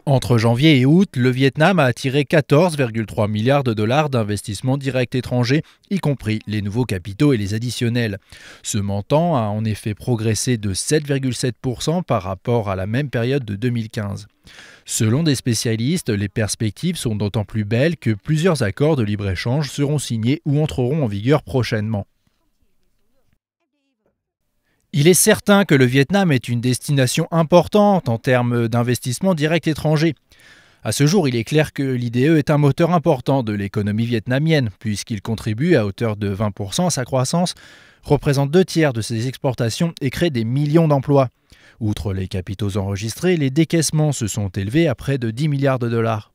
Entre janvier et août, le Vietnam a attiré 14,3 milliards de dollars d'investissements directs étrangers, y compris les nouveaux capitaux et les additionnels. Ce montant a en effet progressé de 7,7% par rapport à la même période de 2015. Selon des spécialistes, les perspectives sont d'autant plus belles que plusieurs accords de libre-échange seront signés ou entreront en vigueur prochainement. Il est certain que le Vietnam est une destination importante en termes d'investissement direct étranger. À ce jour, il est clair que l'IDE est un moteur important de l'économie vietnamienne, puisqu'il contribue à hauteur de 20% à sa croissance, représente 2/3 de ses exportations et crée des millions d'emplois. Outre les capitaux enregistrés, les décaissements se sont élevés à près de 10 milliards de dollars.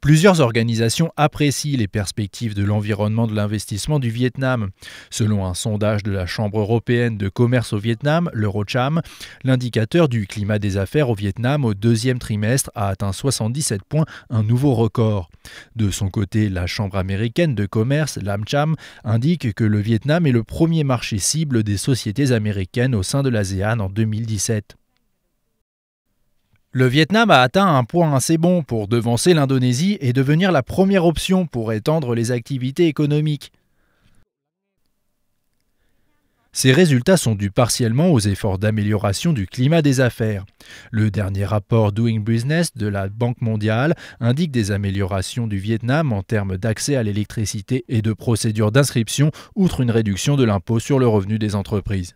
Plusieurs organisations apprécient les perspectives de l'environnement de l'investissement du Vietnam. Selon un sondage de la Chambre européenne de commerce au Vietnam, l'Eurocham, l'indicateur du climat des affaires au Vietnam au deuxième trimestre a atteint 77 points, un nouveau record. De son côté, la Chambre américaine de commerce, l'AmCham, indique que le Vietnam est le premier marché cible des sociétés américaines au sein de l'ASEAN en 2017. Le Vietnam a atteint un point assez bon pour devancer l'Indonésie et devenir la première option pour étendre les activités économiques. Ces résultats sont dus partiellement aux efforts d'amélioration du climat des affaires. Le dernier rapport Doing Business de la Banque mondiale indique des améliorations du Vietnam en termes d'accès à l'électricité et de procédures d'inscription, outre une réduction de l'impôt sur le revenu des entreprises.